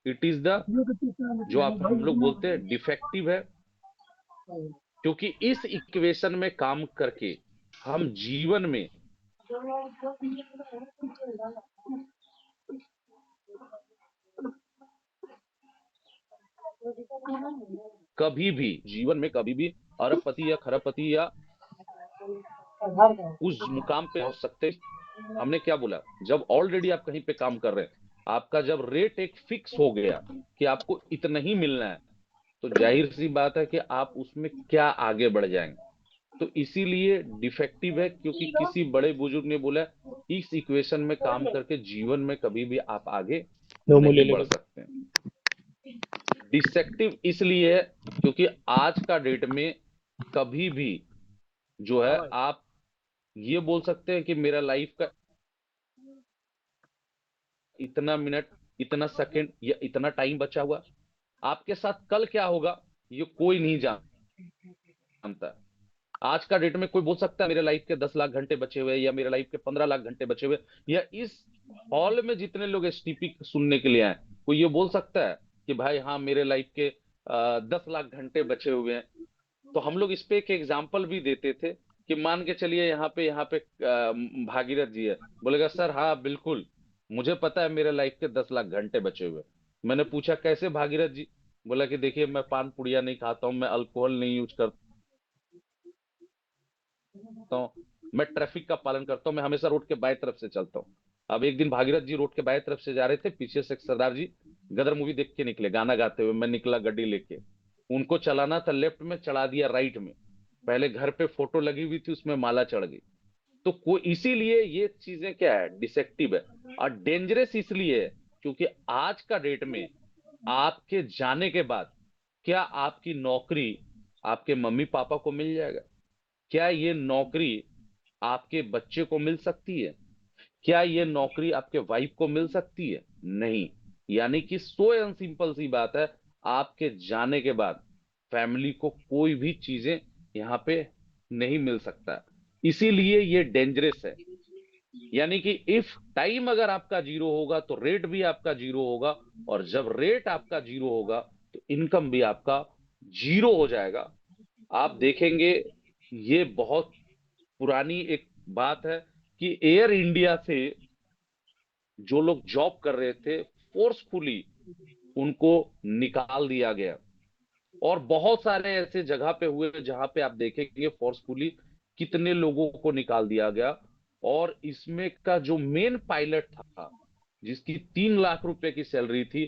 It is the, जो आप हम लोग बोलते हैं डिफेक्टिव है, क्योंकि इस इक्वेशन में काम करके हम जीवन में कभी भी, जीवन में कभी भी अरबपति या खरबपति या उस मुकाम पे पहुंच सकते। हमने क्या बोला, जब ऑलरेडी आप कहीं पे काम कर रहे हैं, आपका जब रेट एक फिक्स हो गया कि आपको इतना ही मिलना है, तो जाहिर सी बात है कि आप उसमें क्या आगे बढ़ जाएंगे। तो इसीलिए डिफेक्टिव है, क्योंकि किसी बड़े बुजुर्ग ने बोला इस इक्वेशन में काम करके जीवन में कभी भी आप आगे दो मूल्य नहीं बढ़ लेके। सकते। डिसेक्टिव इसलिए है क्योंकि आज का डेट में कभी भी जो है आप ये बोल सकते हैं कि मेरा लाइफ का इतना मिनट, इतना सेकंड या इतना टाइम बचा हुआ, आपके साथ कल क्या होगा ये कोई नहीं जानता। आज का डेट में कोई बोल सकता है मेरे लाइफ के 10 लाख घंटे बचे हुए, या मेरे लाइफ के 15 लाख घंटे बचे हुए, या इस हॉल में जितने लोग एसटीपी सुनने के लिए आए, कोई ये बोल सकता है कि भाई हाँ मेरे लाइफ के 10 लाख घंटे बचे हुए हैं। तो हम लोग इस पे एक एग्जाम्पल भी देते थे कि मान के चलिए यहाँ पे भागीरथ जी है, बोलेगा सर हाँ बिल्कुल मुझे पता है मेरे लाइफ के 10 लाख घंटे बचे हुए। मैंने पूछा कैसे भागीरथ जी, बोला कि देखिए मैं पान पुड़िया नहीं खाता हूँ, मैं अल्कोहल नहीं यूज करता हूँ, मैं ट्रैफिक का पालन करता हूँ, मैं हमेशा रोड के बाएं तरफ से चलता हूँ। अब एक दिन भागीरथ जी रोड के बाएं तरफ से जा रहे थे, पीछे से एक सरदार जी गदर मूवी देख के निकले गाना गाते हुए, मैं निकला गड्डी लेके, उनको चलाना था लेफ्ट में, चढ़ा दिया राइट में। पहले घर पे फोटो लगी हुई थी उसमें माला चढ़ गई। तो कोई, इसीलिए ये चीजें क्या है, डिसेक्टिव है। और डेंजरस इसलिए है क्योंकि आज का डेट में आपके जाने के बाद क्या आपकी नौकरी आपके मम्मी पापा को मिल जाएगा? क्या ये नौकरी आपके बच्चे को मिल सकती है? क्या ये नौकरी आपके वाइफ को मिल सकती है? नहीं। यानी कि सो एंड सिंपल सी बात है, आपके जाने के बाद फैमिली को कोई भी चीजें यहाँ पे नहीं मिल सकता। इसीलिए ये डेंजरस है। यानी कि इफ टाइम अगर आपका जीरो होगा तो रेट भी आपका जीरो होगा, और जब रेट आपका जीरो होगा तो इनकम भी आपका जीरो हो जाएगा। आप देखेंगे, ये बहुत पुरानी एक बात है कि एयर इंडिया से जो लोग जॉब कर रहे थे फोर्सफुली उनको निकाल दिया गया। और बहुत सारे ऐसे जगह पे हुए जहां पे आप देखेंगे फोर्सफुली कितने लोगों को निकाल दिया गया। और इसमें का जो मेन पायलट था, जिसकी 3 लाख रुपए की सैलरी थी,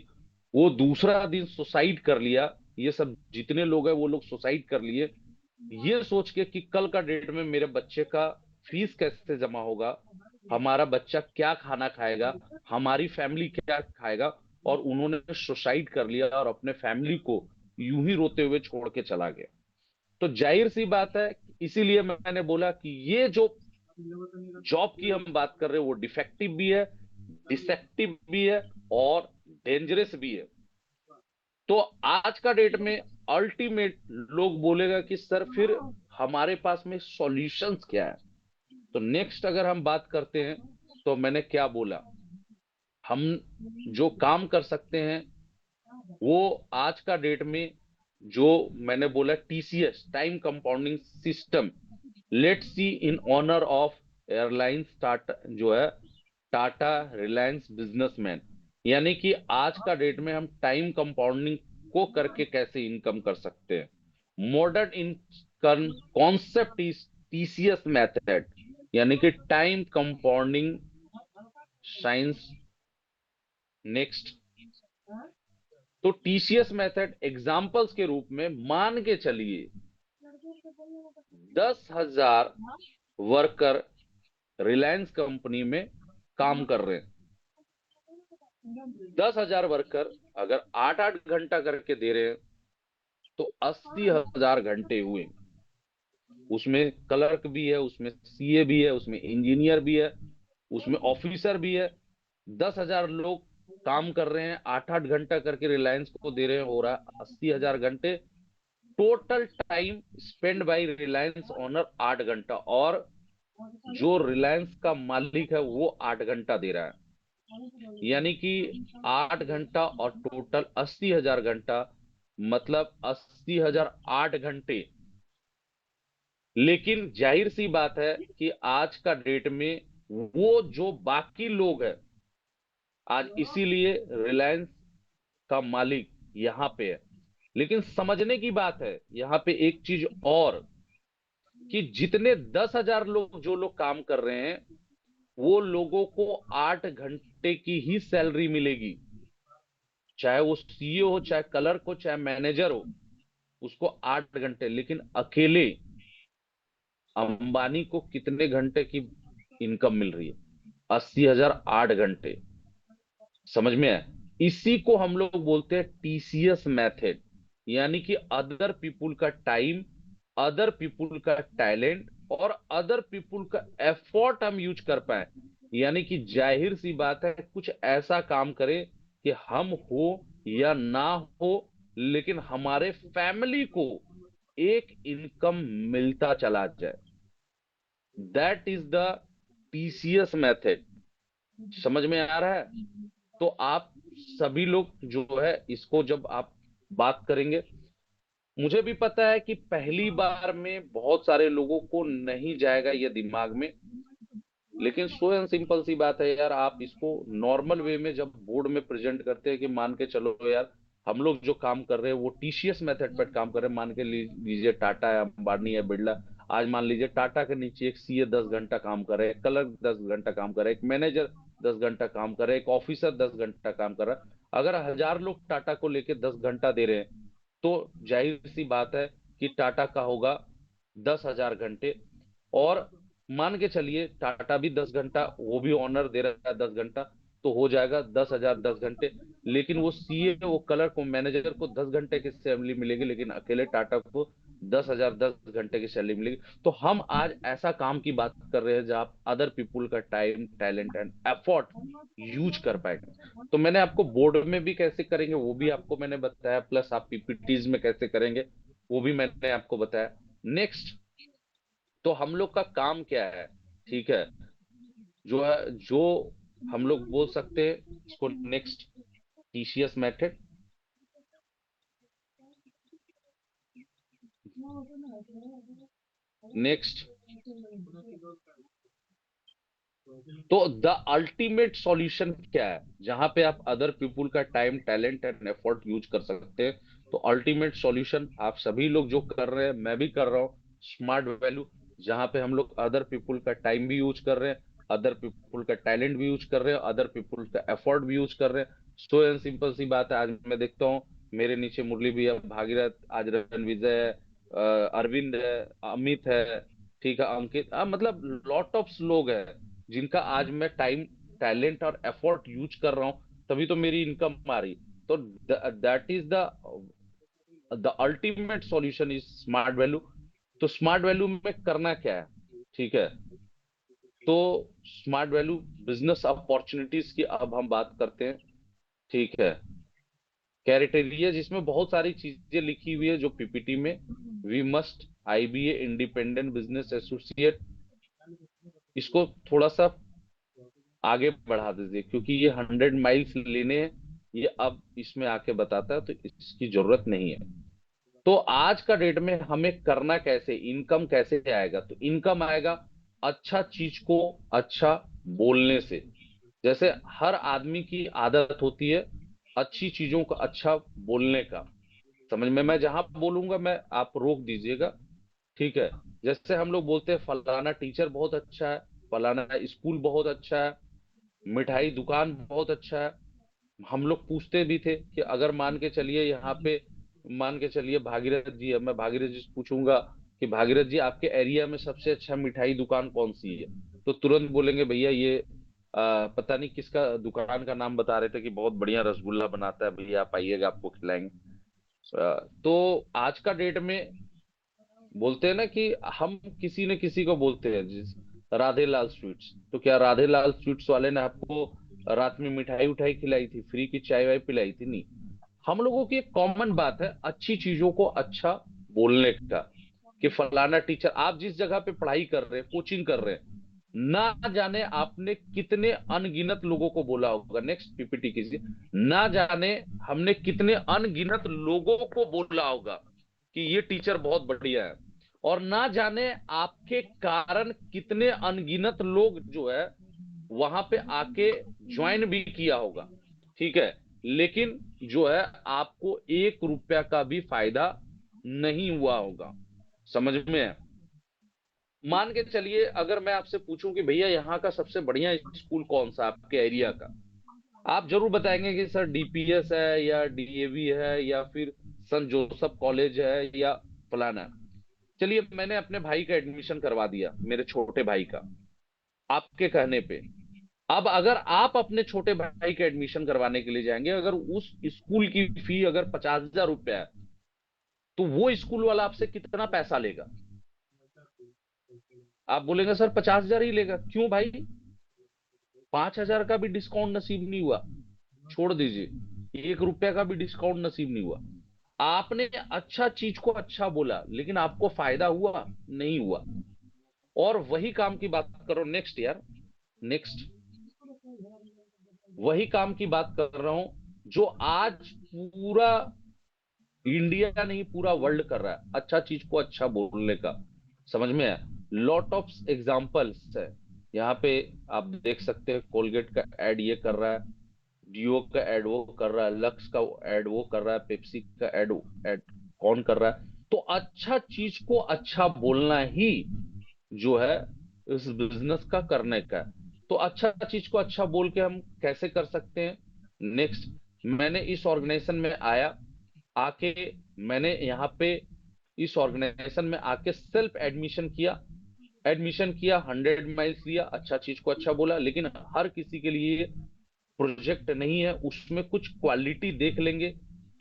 वो दूसरा दिन सुसाइड कर लिया। ये सब जितने लोग हैं वो लोग सुसाइड कर लिए, ये सोच के कि कल का डेट में मेरे बच्चे का फीस कैसे जमा होगा, हमारा बच्चा क्या खाना खाएगा, हमारी फैमिली क्या खाएगा। और उन्होंने सुसाइड कर लिया और अपने फैमिली को यूं ही रोते हुए छोड़ के चला गया। तो जाहिर सी बात है, इसीलिए मैंने बोला कि ये जो जॉब की हम बात कर रहे हैं वो डिफेक्टिव भी है, डिसेप्टिव भी है, और डेंजरस भी है। तो आज का डेट में अल्टीमेट लोग बोलेगा कि सर फिर हमारे पास में सॉल्यूशंस क्या है। तो नेक्स्ट अगर हम बात करते हैं, तो मैंने क्या बोला, हम जो काम कर सकते हैं वो आज का डेट में, जो मैंने बोला TCS, time compounding system, let's see in honour of airlines Tata, जो है टाटा रिलायंस बिजनेसमैन। यानी कि आज का डेट में हम टाइम कंपाउंडिंग को करके कैसे इनकम कर सकते हैं। Modern in concept is TCS method, यानी कि टाइम कंपाउंडिंग साइंस। नेक्स्ट, तो टीसीएस मेथड एग्जाम्पल्स के रूप में मान के चलिए 10,000 वर्कर रिलायंस कंपनी में काम कर रहे हैं। 10,000 वर्कर अगर 8-8 घंटा करके दे रहे हैं तो 80,000 घंटे हुए। उसमें क्लर्क भी है, उसमें सीए भी है, उसमें इंजीनियर भी है, उसमें ऑफिसर भी है। 10,000 लोग काम कर रहे हैं, 8-8 घंटा करके रिलायंस को दे रहे हैं, हो रहा है 80,000 घंटे। Total time spend by Reliance owner 8 घंटा, और जो रिलायंस का मालिक है वो 8 घंटा दे रहा है। यानी कि 8 घंटा और टोटल 80,000 घंटा, मतलब 80,008 घंटे। लेकिन जाहिर सी बात है कि आज का डेट में वो जो बाकी लोग हैं, आज इसीलिए रिलायंस का मालिक यहाँ पे है। लेकिन समझने की बात है यहाँ पे एक चीज और, कि जितने 10,000 लोग जो लोग काम कर रहे हैं, वो लोगों को 8 घंटे की ही सैलरी मिलेगी। चाहे वो सीईओ हो, चाहे क्लर्क हो, चाहे मैनेजर हो, उसको 8 घंटे। लेकिन अकेले अंबानी को कितने घंटे की इनकम मिल रही है? 80,008 घंटे। समझ में है? इसी को हम लोग बोलते हैं टीसीएस मेथड। यानी कि अदर पीपुल का टाइम, अदर पीपुल का टैलेंट और अदर पीपुल का एफर्ट हम यूज कर पाए। यानी कि जाहिर सी बात है, कुछ ऐसा काम करें कि हम हो या ना हो, लेकिन हमारे फैमिली को एक इनकम मिलता चला जाए। That is the TCS method. समझ में आ रहा है? तो आप सभी लोग जो है इसको जब आप बात करेंगे, मुझे भी पता है कि पहली बार में बहुत सारे लोगों को नहीं जाएगा ये दिमाग में। लेकिन सो एंड सिंपल सी बात है यार, आप इसको नॉर्मल वे में जब बोर्ड में प्रेजेंट करते हैं कि मान के चलो यार, हम लोग जो काम कर रहे हैं वो टीसीएस मेथड पर काम कर रहे हैं। मान के लीजिए टाटा है, अंबानी है, बिरला। आज मान लीजिए टाटा के नीचे एक सीए 10 घंटा काम कर रहे हैं, एक क्लर्क 10 घंटा काम कर रहे हैं, एक मैनेजर 10 घंटा काम कर रहे हैं, एक ऑफिसर 10 घंटा काम कर रहा है। अगर 1,000 लोग टाटा को लेके 10 घंटा दे रहे हैं, तो जाहिर सी बात है कि टाटा का होगा 10,000 घंटे। और मान के चलिए टाटा भी 10 घंटा, वो भी ऑनर दे रहा है 10 घंटा, तो हो जाएगा 10,010 घंटे। लेकिन वो सीए, वो क्लर्क, वो मैनेजर को 10 घंटे की सैलरी मिलेगी, लेकिन अकेले टाटा को 10,010 घंटे की सैलरी मिलेगी। तो हम आज ऐसा काम की बात कर रहे हैं जहां आप अदर पीपुल का time, talent and effort use कर पाएंगे। तो मैंने आपको बोर्ड में भी कैसे करेंगे वो भी आपको मैंने बताया, प्लस आप पीपीटीज में कैसे करेंगे वो भी मैंने आपको बताया। नेक्स्ट, तो हम लोग का काम क्या है? ठीक है, जो है, जो हम लोग बोल सकते हैं इसको नेक्स्ट टीसीएस मेथड। नेक्स्ट, तो द अल्टीमेट सॉल्यूशन क्या है जहां पे आप अदर पीपुल का time, talent and effort use कर सकते हैं? तो अल्टीमेट सॉल्यूशन आप सभी लोग जो कर रहे हैं, मैं भी कर रहा हूँ, स्मार्ट वैल्यू। जहां पे हम लोग अदर पीपुल का टाइम भी यूज कर रहे हैं, अदर पीपुल का टैलेंट भी यूज कर रहे हैं, अदर पीपुल का एफर्ट भी यूज कर रहे हैं। सो एंड सिंपल सी बात है, आज मैं देखता हूँ मेरे नीचे मुरली भैया, भागीरथ, आज रणविजय है, अरविंद है, अमित है, ठीक है, अंकित, मतलब लॉट ऑफ लोग हैं जिनका आज मैं टाइम, टैलेंट और एफर्ट यूज कर रहा हूं, तभी तो मेरी इनकम आ रही। तो that is the ultimate solution is smart value. तो स्मार्ट वैल्यू में करना क्या है? ठीक है, तो स्मार्ट वैल्यू बिजनेस अपॉर्चुनिटीज की अब हम बात करते हैं। ठीक है, क्राइटेरिया जिसमें बहुत सारी चीजें लिखी हुई है जो पीपीटी में, we must IBA independent business associate, इसको थोड़ा सा आगे बढ़ा दीजिए क्योंकि ये 100 माइल्स लेने हैं, ये अब इसमें आके बताता है, तो इसकी जरूरत नहीं है। तो आज का डेट में हमें करना कैसे, इनकम कैसे आएगा? तो इनकम आएगा अच्छा चीज को अच्छा बोलने से। जैसे हर आदमी की आदत होती है अच्छी चीजों का अच्छा बोलने का। समझ में, मैं जहां बोलूंगा मैं, आप रोक दीजिएगा। ठीक है, जैसे हम लोग बोलते हैं फलाना टीचर बहुत अच्छा है, फलाना स्कूल बहुत अच्छा है, मिठाई दुकान बहुत अच्छा है। हम लोग पूछते भी थे कि अगर मान के चलिए यहाँ पे, मान के चलिए भागीरथ जी है, मैं भागीरथ जी से पूछूंगा कि भागीरथ जी आपके एरिया में सबसे अच्छा मिठाई दुकान कौन सी है, तो तुरंत बोलेंगे भैया ये पता नहीं किसका दुकान का नाम बता रहे थे कि बहुत बढ़िया रसगुल्ला बनाता है भैया, आप आइएगा आपको खिलाएंगे। तो आज का डेट में बोलते हैं ना कि हम किसी न किसी को बोलते हैं, जिस राधे लाल स्वीट्स, तो क्या राधे लाल स्वीट्स वाले ने आपको रात में मिठाई उठाई खिलाई थी, फ्री की चाय वाय पिलाई थी? नहीं। हम लोगों की एक कॉमन बात है अच्छी चीजों को अच्छा बोलने का, कि फलाना टीचर, आप जिस जगह पे पढ़ाई कर रहे हैं, कोचिंग कर रहे हैं, ना जाने आपने कितने अनगिनत लोगों को बोला होगा, नेक्स्ट पीपीटी कीजिए। ना जाने हमने कितने अनगिनत लोगों को बोला होगा कि ये टीचर बहुत बढ़िया है, और ना जाने आपके कारण कितने अनगिनत लोग जो है वहां पे आके ज्वाइन भी किया होगा, ठीक है, लेकिन जो है आपको 1 रुपया का भी फायदा नहीं हुआ होगा। समझ में है? मान के चलिए अगर मैं आपसे पूछूं कि भैया यहाँ का सबसे बढ़िया स्कूल कौन सा आपके एरिया का, आप जरूर बताएंगे कि सर डीपीएस है या डीएवी है या फिर संत जोसफ कॉलेज है या फलाना है। चलिए मैंने अपने भाई का एडमिशन करवा दिया, मेरे छोटे भाई का, आपके कहने पे। अब अगर आप अपने छोटे भाई का एडमिशन करवाने के लिए जाएंगे, अगर उस स्कूल की फी अगर 50,000 रुपया है, तो वो स्कूल वाला आपसे कितना पैसा लेगा? आप बोलेंगे सर 50,000 ही लेगा। क्यों भाई? 5,000 का भी डिस्काउंट नसीब नहीं हुआ, छोड़ दीजिए, 1 रुपया का भी डिस्काउंट नसीब नहीं हुआ। आपने अच्छा चीज को अच्छा बोला, लेकिन आपको फायदा हुआ नहीं हुआ। और वही काम की बात करो, नेक्स्ट यार, नेक्स्ट वही काम की बात कर रहा हूं जो आज पूरा इंडिया नहीं पूरा वर्ल्ड कर रहा है, अच्छा चीज को अच्छा बोलने का। समझ में है? लॉट ऑफ एग्जाम्पल्स है यहाँ पे। आप देख सकते हैं कोलगेट का एड ये कर रहा है, डियो का एड वो कर रहा है, लक्स का एड वो कर रहा है, पेप्सी का एड एड कौन कर रहा है। तो अच्छा चीज को अच्छा बोलना ही जो है इस बिजनेस का करने का है। तो अच्छा चीज को अच्छा बोल के हम कैसे कर सकते हैं? नेक्स्ट, मैंने इस ऑर्गेनाइजेशन में आया, आके मैंने यहाँ पे इस ऑर्गेनाइजेशन में आके सेल्फ एडमिशन किया। एडमिशन किया, 100 माइल्स लिया, अच्छा चीज को अच्छा बोला, लेकिन हर किसी के लिए प्रोजेक्ट नहीं है, उसमें कुछ क्वालिटी देख लेंगे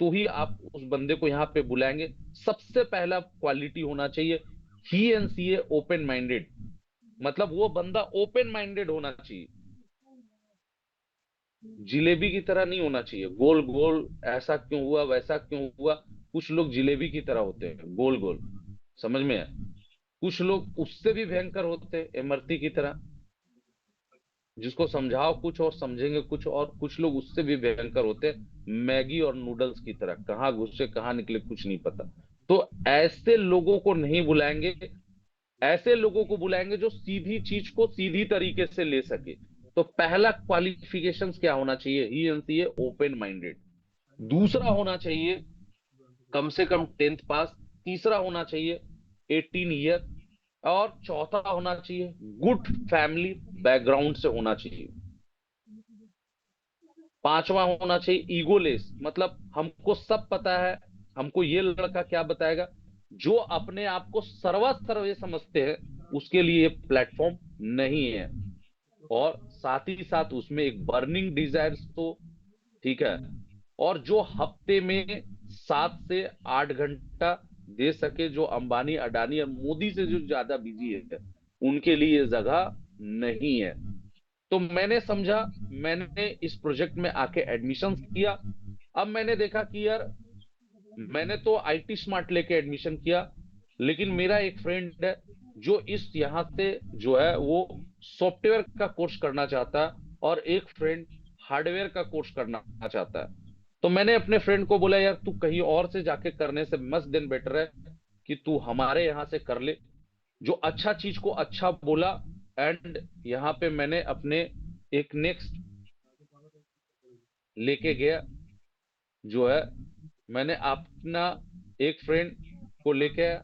तो ही आप उस बंदे को यहाँ पे बुलाएंगे। सबसे पहला क्वालिटी होना चाहिए, he and she a open minded, मतलब वो बंदा ओपन माइंडेड होना चाहिए, जिलेबी की तरह नहीं होना चाहिए, गोल गोल, ऐसा क्यों हुआ वैसा क्यों हुआ। कुछ लोग जिलेबी की तरह होते हैं, गोल गोल, समझ में है? कुछ लोग उससे भी भयंकर होते हैं, इमरती की तरह, जिसको समझाओ कुछ और समझेंगे कुछ और। कुछ लोग उससे भी भयंकर होते हैं, मैगी और नूडल्स की तरह, कहाँ घुसे कहाँ निकले कुछ नहीं पता। तो ऐसे लोगों को नहीं बुलाएंगे, ऐसे लोगों को बुलाएंगे जो सीधी चीज को सीधी तरीके से ले सके। तो पहला क्वालिफिकेशंस क्या होना चाहिए? He and C open minded. दूसरा होना चाहिए कम से कम 10th पास। तीसरा होना चाहिए 18 ईयर। और चौथा होना चाहिए गुड फैमिली बैकग्राउंड से होना चाहिए। पांचवा होना चाहिए ईगोलेस, मतलब हमको सब पता है, हमको ये लड़का क्या बताएगा। जो अपने आप को सर्वा सर्वे समझते हैं उसके लिए प्लेटफॉर्म नहीं है। और साथ ही साथ उसमें एक बर्निंग डिजायर्स तो, ठीक है, और जो हफ्ते में 7 से 8 घंटा दे सके, जो अंबानी अडानी और मोदी से जो ज्यादा बिजी है, उनके लिए ये जगह नहीं है। तो मैंने समझा, मैंने इस प्रोजेक्ट में आके एडमिशन किया। अब मैंने देखा कि यार मैंने तो आईटी स्मार्ट लेके एडमिशन किया, लेकिन मेरा एक फ्रेंड है जो इस यहाँ से जो है वो सॉफ्टवेयर का कोर्स करना चाहता है, और एक फ्रेंड हार्डवेयर का कोर्स करना चाहता है। तो मैंने अपने फ्रेंड को बोला यार तू कहीं और से जाके करने से मस्त दिन बेटर है कि तू हमारे यहाँ से कर ले। जो अच्छा चीज को अच्छा बोला। एंड यहाँ पे मैंने अपने एक नेक्स्ट लेके गया, जो है मैंने अपना एक फ्रेंड को लेके आया।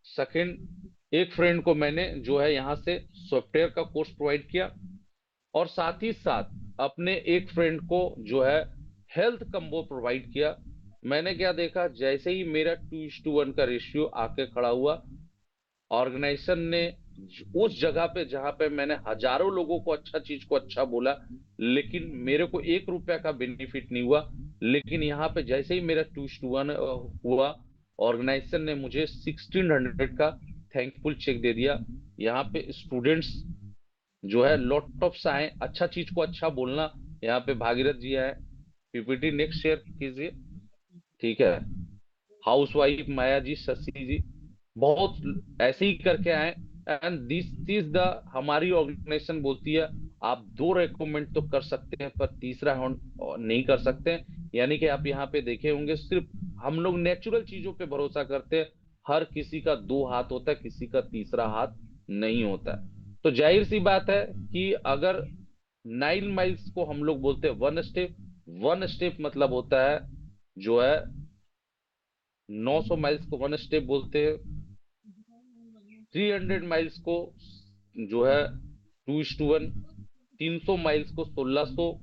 सेकंड, एक फ्रेंड को मैंने जो है यहाँ से सॉफ्टवेयर का कोर्स प्रोवाइड किया। और साथ ही साथ अपने एक फ्रेंड को जो है हेल्थ कंबो प्रोवाइड किया। मैंने क्या देखा, जैसे ही मेरा 2:1 का रेशियो आके खड़ा हुआ, ऑर्गेनाइजेशन ने उस जगह पे जहां पे मैंने हजारों लोगों को अच्छा चीज को अच्छा बोला, लेकिन मेरे को 1 रुपया का बेनिफिट नहीं हुआ, लेकिन यहाँ पे जैसे ही मेरा 2:1 हुआ, ऑर्गेनाइजेशन ने मुझे 1600 का थैंकफुल चेक दे दिया। यहाँ पे स्टूडेंट्स जो है लॉट ऑफ आए, अच्छा चीज को अच्छा बोलना। यहाँ पे भागीरथ जी आए, पीपीटी नेक्स्ट शेयर कीजिए, ठीक है। हाउस वाइफ माया जी, शशि जी, बहुत ऐसे ही करके आए। एंड दिस इज द, हमारी ऑर्गेनाइजेशन बोलती है आप दो रेकमेंड तो कर सकते हैं पर तीसरा नहीं कर सकते हैं। यानी कि आप यहाँ पे देखे होंगे, सिर्फ हम लोग नेचुरल चीजों पे भरोसा करते हैं। हर किसी का दो हाथ होता है, किसी का तीसरा हाथ नहीं होता है। तो जाहिर सी बात है कि अगर 9 माइल्स को हम लोग बोलते हैं 1 स्टेप, 1 स्टेप मतलब होता है जो है 900 माइल्स को 1 स्टेप बोलते हैं। 300 माइल्स को जो है 2:1, 300 माइल्स को 1600।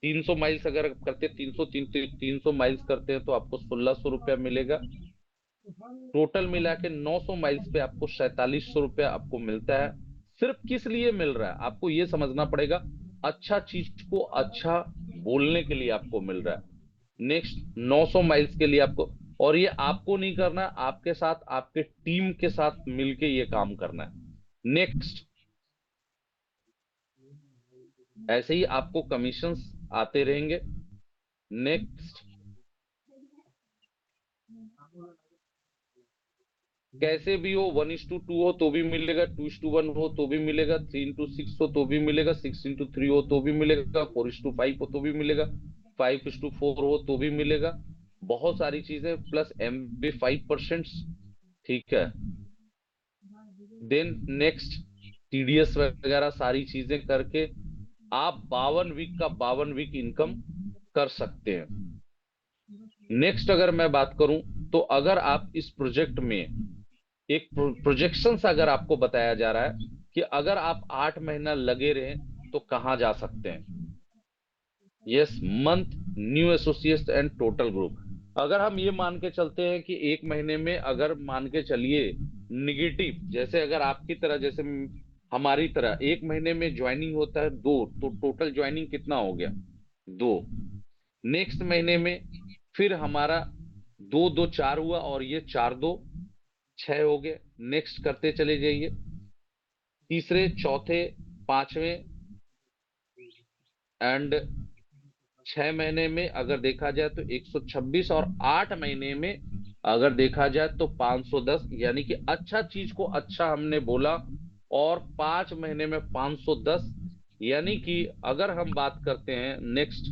300 माइल्स अगर आप करते हैं, 300 माइल्स करते हैं तो आपको 1600 रुपया मिलेगा। टोटल मिला के 900 माइल्स पे आपको 4700 रुपया आपको मिलता है। सिर्फ किस लिए मिल रहा है आपको ये समझना पड़ेगा। अच्छा चीज को अच्छा बोलने के लिए आपको मिल रहा है। नेक्स्ट 900 माइल्स के लिए आपको, और ये आपको नहीं करना है, आपके साथ आपके टीम के साथ मिलके ये काम करना है। नेक्स्ट, ऐसे ही आपको कमीशंस आते रहेंगे। नेक्स्ट, कैसे भी हो, 1:2 हो तो भी मिलेगा, 2:1 हो तो भी मिलेगा, 3:6 हो तो भी मिलेगा, 6:3 हो तो भी मिलेगा, 4:5 हो तो भी मिलेगा, 5:4 हो तो भी मिलेगा। बहुत सारी चीजें, प्लस MB 5%। ठीक है। देन नेक्स्ट, TDS वगैरह सारी चीजें करके आप 52 वीक का 52 वीक इनकम कर सकते हैं। नेक्स्ट अगर मैं बात करूं, तो अगर आप इस प्रोजेक्ट में एक प्रोजेक्शन अगर आपको बताया जा रहा है कि अगर आप 8 महीना लगे रहे तो कहां जा सकते हैं। Yes, month, new associates and total group. अगर हम ये मान के चलते हैं कि 1 महीने में, अगर मान के चलिए निगेटिव, जैसे अगर आपकी तरह, जैसे हमारी तरह 1 महीने में ज्वाइनिंग होता है 2, तो टोटल ज्वाइनिंग कितना हो गया, 2। नेक्स्ट महीने में फिर हमारा 2 2 4 हुआ, और ये 4 2 6 हो गए। नेक्स्ट करते चले जाइए, तीसरे चौथे पांचवें एंड 6 महीने में अगर देखा जाए तो 126, और 8 महीने में अगर देखा जाए तो 510। यानी कि अच्छा चीज को अच्छा हमने बोला, और 5 महीने में 510। यानी कि अगर हम बात करते हैं नेक्स्ट,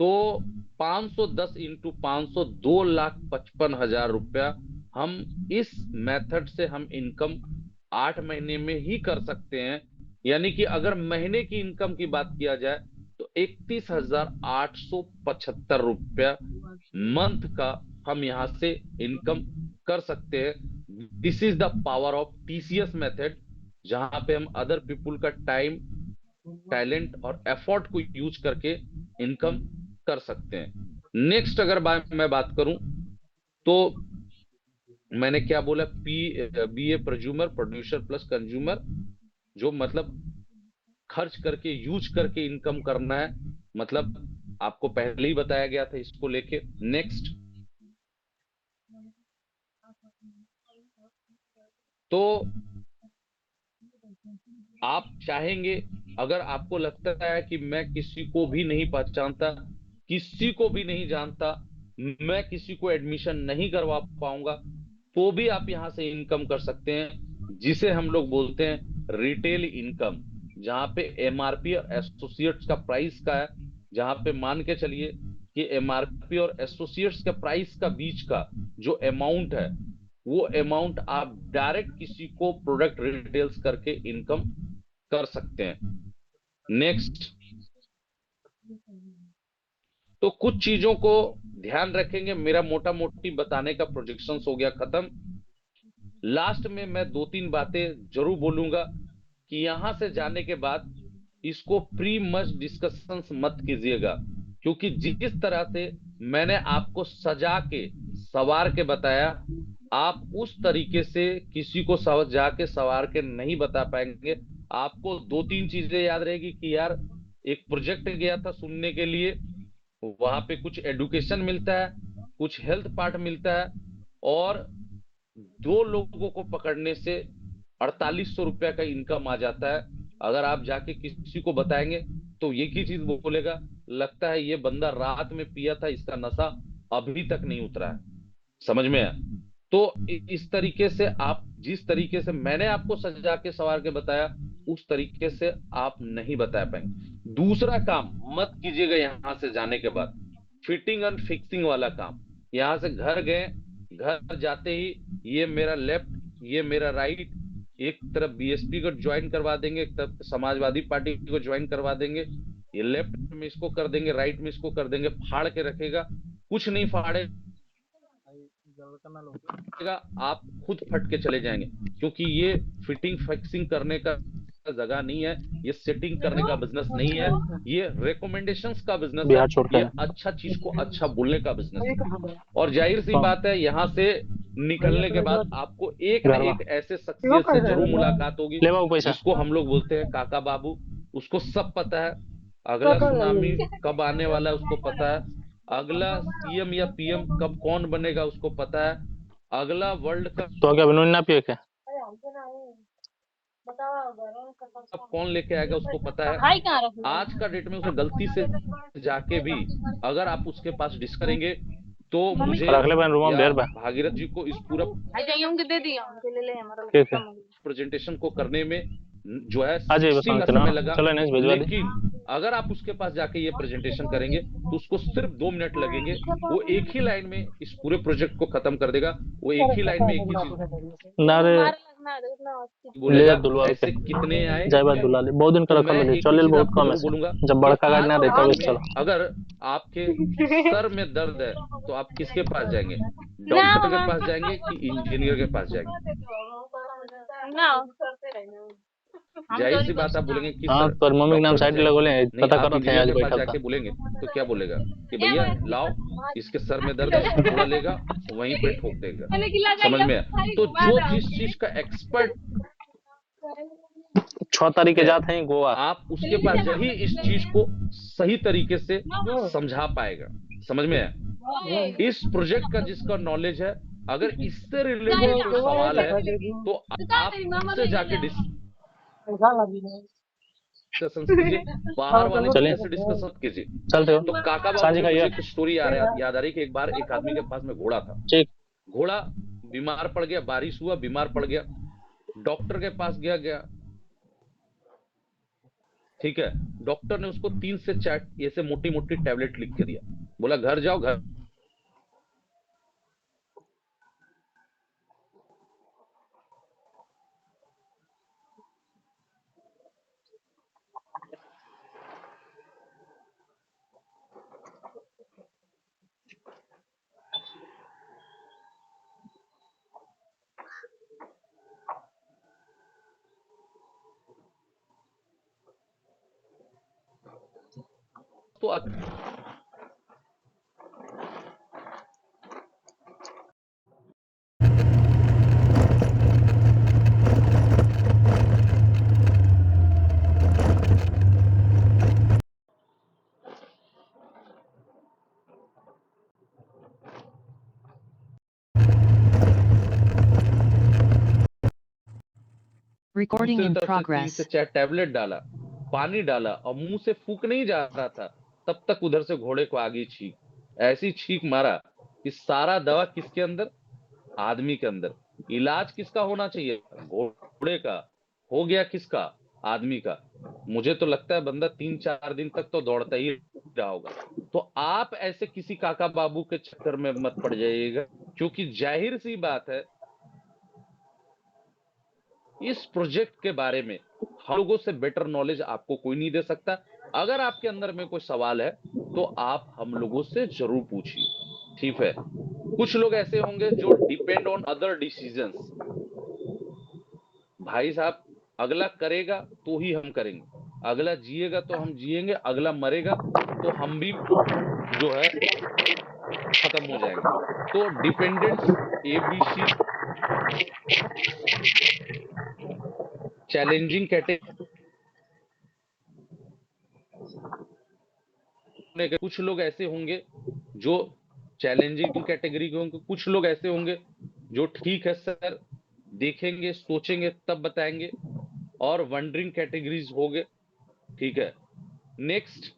तो 510 इंटू 500, 2,55,000 रुपया हम इस मेथड से हम इनकम 8 महीने में ही कर सकते हैं। यानी कि अगर महीने की इनकम की बात किया जाए तो 31,875 रुपया मंथ का हम यहां से इनकम कर सकते हैं। This is the power of TCS method, जहां पे हम अदर पीपुल का टाइम, टैलेंट और एफर्ट को यूज करके इनकम कर सकते हैं। नेक्स्ट अगर मैं बात करूं, तो मैंने क्या बोला, BA प्रज्यूमर, प्रोड्यूसर प्लस कंज्यूमर, जो मतलब खर्च करके, यूज करके इनकम करना है। मतलब आपको पहले ही बताया गया था इसको लेके। नेक्स्ट, तो आप चाहेंगे, अगर आपको लगता है कि मैं किसी को भी नहीं पहचानता, किसी को भी नहीं जानता, मैं किसी को एडमिशन नहीं करवा पाऊंगा, तो भी आप यहां से इनकम कर सकते हैं, जिसे हम लोग बोलते हैं रिटेल इनकम। जहां पे MRP और एसोसिएट्स का प्राइस का है, जहां पे मान के चलिए कि MRP और एसोसिएट्स के प्राइस का बीच का जो अमाउंट है, वो अमाउंट आप डायरेक्ट किसी को प्रोडक्ट रिटेल्स करके इनकम कर सकते हैं। नेक्स्ट, तो कुछ चीजों को ध्यान रखेंगे। मेरा मोटा मोटी बताने का प्रोजेक्शंस हो गया खत्म। लास्ट में मैं 2 3 बातें जरूर बोलूंगा कि यहां से जाने के बाद इसको प्री मच डिस्कशंस मत कीजिएगा, क्योंकि जिस तरह से मैंने आपको सजा के, सवार के बताया, आप उस तरीके से किसी को सजा के, सवार के नहीं बता पाएंगे। आपको 2 3 चीजें याद रहेगी कि यार एक प्रोजेक्ट गया था सुनने के लिए, वहां पे कुछ एडुकेशन मिलता है, कुछ हेल्थ पार्ट मिलता है, और 2 लोगों को पकड़ने से 4800 रुपया का इनकम आ जाता है। अगर आप जाके किसी को बताएंगे तो एक ही चीज बोलेगा, लगता है ये बंदा रात में पिया था, इसका नशा अभी तक नहीं उतरा है। समझ में आया? तो इस तरीके से आप, जिस तरीके से मैंने आपको सजा के सवार के बताया, उस तरीके से आप नहीं बता पाएंगे। दूसरा काम मत कीजिएगा यहां से जाने के बाद, फिटिंग एंड फिक्सिंग वाला काम। यहां से घर गए, घर जाते ही ये मेरा लेफ्ट, ये मेरा राइट, एक तरफ बीएसपी को ज्वाइन करवा देंगे, एक तरफ समाजवादी पार्टी को ज्वाइन करवा देंगे, ये लेफ्ट में इसको कर देंगे, राइट में इसको कर देंगे, फाड़ के रखेगा। कुछ नहीं फाड़े, आप खुद फट के चले जाएंगे, क्योंकि ये फिटिंग फिक्सिंग करने का जगह नहीं है, ये सेटिंग करने का बिजनेस नहीं है, ये रिकमेंडेशंस का बिजनेस है, बिहार छोड़कर ये अच्छा चीज को अच्छा बोलने का बिजनेस है। और जाहिर सी बात है, यहाँ से निकलने के बाद आपको एक न घरवा एक ऐसे शख्सियत से जरूर मुलाकात होगी ले बाबू पैसा। जिसको हम लोग बोलते हैं काका बाबू। उसको सब पता है, अगला सुनामी कब आने वाला है उसको पता है, अगला सीएम या पीएम कब कौन बनेगा उसको पता है, अगला वर्ल्ड कप तो क्या बिनोनी ना पिए क्या? कौन लेके आएगा उसको पता है। आज का डेट में उसे गलती से जाके भी अगर आप उसके पास डिस करेंगे, तो मुझे रख ले बहन रूम में या ढेर बा। भागीरथ जी को इस पूरा ठीक है प्रेजेंटेशन को करने में जो है आ जाइए बस 60 का ना, समय लगा। चलो इन्हें भिजवा दी। लेकिन अगर आप उसके पास जाके ये प्रेजेंटेशन करेंगे तो उसको सिर्फ 2 मिनट लगेंगे, वो एक ही लाइन में इस पूरे प्रोजेक्ट को खत्म कर देगा। वो एक ही लाइन में एक ही चीज ना रे ले जा बोलेगा, दुलवा के ऐसे कितने आए। जाए बात दुला ले बहुत दिन का तो रखा मैं ले एक ही चल चीज बहुत आपको कम है जरूर से बोलूंगा जब कि बड़का गाड़ी आज ना के रहता डेट है में चलो। अगर आपके सर में दर्द है तो आप किसके पास जाएंगे, डॉक्टर के पास जाएंगे कि इंजीनियर के पास जाएंगे। जाहिर सी बात आप बोलेंगे कि हाँ सर तो मम्मी के नाम डॉक्टर के साइड लगो ले जाएंगे, नहीं पता आप करो थे इंजीनियर आज के पास बैठा था। जाके बोलेंगे तो क्या बोलेगा कि भैया लाओ, इसके सर में दर्द है, हथौड़ा लेगा वहीं पे ठोक देगा। समझ में आया? तो जो जिस चीज का एक्सपर्ट 6 तारीख के है, जाते हैं गोवा। आप उसके पास यही इस चीज को सही तरीके से समझा पाएगा। समझ में आया? इस प्रोजेक्ट का जिसका नॉलेज है, अगर इससे रिलेटेड कोई सवाल है तो आप उससे जाके डिस्कशन कीजिए, बाहर वाले चलिए बंदे से डिस्कस मत कीजिए। चलते तो हो काका बाबू सांझी में खाइए। मुझे एक स्टोरी याद आ रही कि एक बार एक आदमी के पास में घोड़ा था। ठीक। घोड़ा बीमार पड़ गया, बारिश हुआ, बीमार पड़ गया, डॉक्टर के पास गया, ठीक है। डॉक्टर ने उसको 3 से 4 ऐसे मोटी मोटी टैबलेट लिख के दिया, बोला घर जाओ, घर तो Recording दूसरी in तरफ से 3 progress. से 4 टैबलेट डाला, पानी डाला और मुंह से फूक नहीं जा रहा था, तब तक उधर से घोड़े को आ गई छींक। ऐसी छींक मारा कि सारा दवा किसके अंदर, आदमी के अंदर। इलाज किसका होना चाहिए, घोड़े का, हो गया किसका, आदमी का। मुझे तो लगता है बंदा 3-4 दिन तक तो दौड़ता ही रहा होगा। तो आप ऐसे किसी काका बाबू के चक्कर में मत पड़ जाइएगा, क्योंकि जाहिर सी बात है इस प्रोजेक्ट के बारे में हम लोगों से बेटर नॉलेज आपको कोई नहीं दे सकता। अगर आपके अंदर में कोई सवाल है तो आप हम लोगों से जरूर पूछिए, ठीक है। कुछ लोग ऐसे होंगे जो डिपेंड ऑन अदर डिसीजंस। भाई साहब, अगला करेगा तो ही हम करेंगे, अगला जिएगा तो हम जिएंगे, अगला मरेगा तो हम भी जो है खत्म हो जाएंगे। तो डिपेंडेंट्स एबीसी चैलेंजिंग कैटेगरी, कुछ लोग ऐसे होंगे जो चैलेंजिंग कैटेगरी के होंगे, कुछ लोग ऐसे होंगे जो ठीक है सर देखेंगे सोचेंगे तब बताएंगे, और वंडरिंग कैटेगरीज हो गए, ठीक है। नेक्स्ट,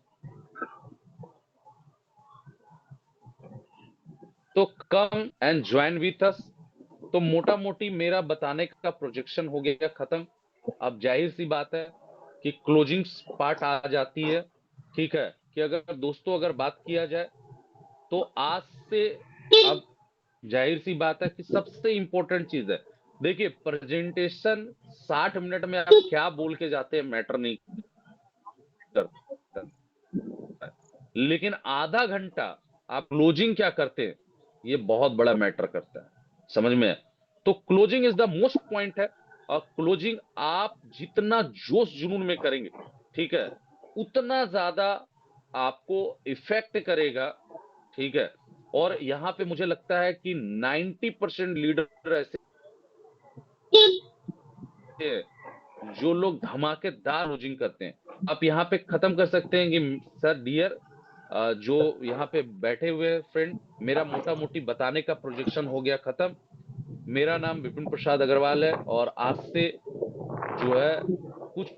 तो come and join with us, तो मोटा मोटी मेरा बताने का प्रोजेक्शन हो गया खत्म। अब जाहिर सी बात है कि क्लोजिंग पार्ट आ जाती है। ठीक है, कि अगर दोस्तों अगर बात किया जाए तो आज से अब जाहिर सी बात है कि सबसे इंपॉर्टेंट चीज है, देखिए प्रेजेंटेशन 60 मिनट में आप क्या बोल के जाते हैं मैटर नहीं करता, लेकिन आधा घंटा आप क्लोजिंग क्या करते हैं ये बहुत बड़ा मैटर करता है, समझ में है? तो closing is the most point है। और क्लोजिंग आप जितना जोश जुनून में करेंगे, ठीक है, उतना ज्यादा आपको इफेक्ट करेगा। ठीक है, और यहाँ पे मुझे लगता है कि 90% लीडर ऐसे हैं जो लोग धमाकेदार क्लोजिंग करते हैं। आप यहाँ पे खत्म कर सकते हैं कि सर डियर, जो यहाँ पे बैठे हुए फ्रेंड, मेरा मोटा मोटी बताने का प्रोजेक्शन हो गया खत्म। मेरा नाम विपिन प्रसाद अग्रवाल है और आज से जो है कुछ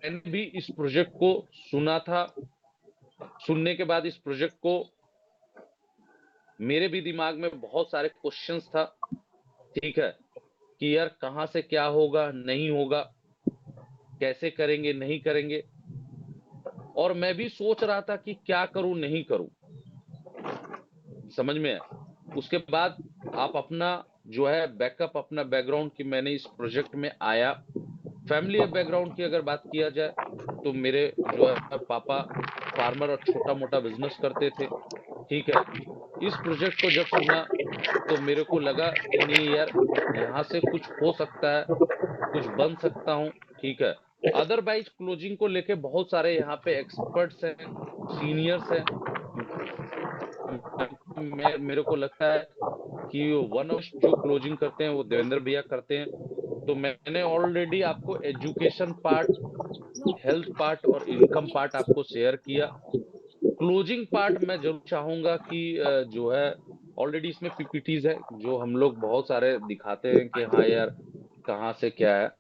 मैंने भी इस प्रोजेक्ट को सुना था। सुनने के बाद इस प्रोजेक्ट को मेरे भी दिमाग में बहुत सारे क्वेश्चंस था। ठीक है, कि यार कहां से क्या होगा नहीं होगा, कैसे करेंगे नहीं करेंगे, और मैं भी सोच रहा था कि क्या करूं नहीं करूं, समझ में है? उसके बाद आप अपना जो है बैकअप, अपना बैकग्राउंड कि मैंने इस प्रोजेक्ट में आया, फैमिली बैकग्राउंड की अगर बात किया जाए तो मेरे जो है पापा फार्मर और छोटा मोटा बिजनेस करते थे। ठीक है, इस प्रोजेक्ट को जब सुना तो मेरे को लगा कि नहीं यार, यहाँ से कुछ हो सकता है, कुछ बन सकता हूँ। ठीक है, अदरवाइज क्लोजिंग को लेके बहुत सारे यहाँ पे एक्सपर्ट्स हैं, सीनियर्स हैं। मेरे को लगता है कि वन ऑफ जो क्लोजिंग करते हैं वो देवेंद्र भैया करते हैं। तो मैंने ऑलरेडी आपको एजुकेशन पार्ट, हेल्थ पार्ट और इनकम पार्ट आपको शेयर किया। क्लोजिंग पार्ट मैं जरूर चाहूंगा कि जो है ऑलरेडी इसमें पीपीटीज है जो हम लोग बहुत सारे दिखाते हैं कि हाँ यार कहाँ से क्या है।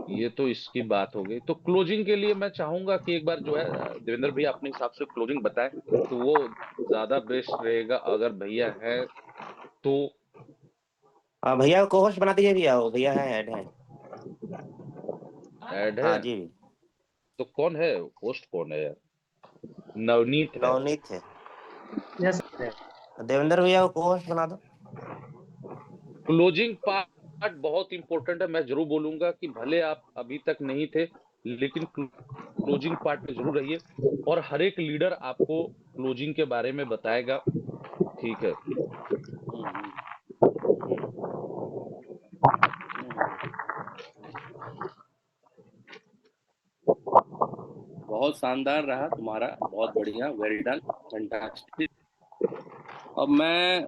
ये तो इसकी बात हो गई। तो क्लोजिंग के लिए मैं चाहूंगा कि एक बार जो है देवेंद्र भैया अपने हिसाब से क्लोजिंग बताएं तो वो ज्यादा बेस्ट रहेगा, अगर भैया है तो। भैया को होस्ट बना दीजिए भैया, वो भैया है, ऐड है। ऐड है हाँ जी। तो कौन है होस्ट, कौन है यार? नवनीत है। नवनीत है। यस। देवेंद्र भैया को होस्ट बना दो। क्लोजिंग पार्ट बहुत इंपॉर्टेंट है, मैं जरूर बोलूंगा कि भले आप अभी तक नहीं थे लेकिन क्लोजिंग पार्ट में जरूर रहिए, और हर एक लीडर आपको क्लोजिंग के बारे में बताएगा। ठीक है। बहुत शानदार रहा तुम्हारा, बहुत बढ़िया, वेल डन, फैंटास्टिक। अब मैं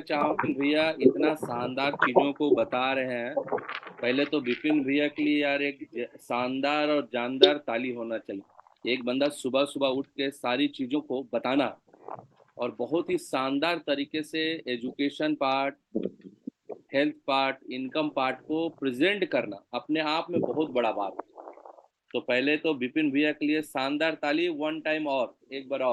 चाहूँ भैया इतना शानदार चीजों को बता रहे हैं, पहले तो विपिन भैया के लिए यार एक शानदार और जानदार ताली होना चाहिए। एक बंदा सुबह सुबह उठ के सारी चीजों को बताना और बहुत ही शानदार तरीके से education part, health part, income part को प्रेजेंट करना अपने आप में बहुत बड़ा बात है। तो पहले तो विपिन भैया के लिए शानदार ताली, वन टाइम और एक बार और।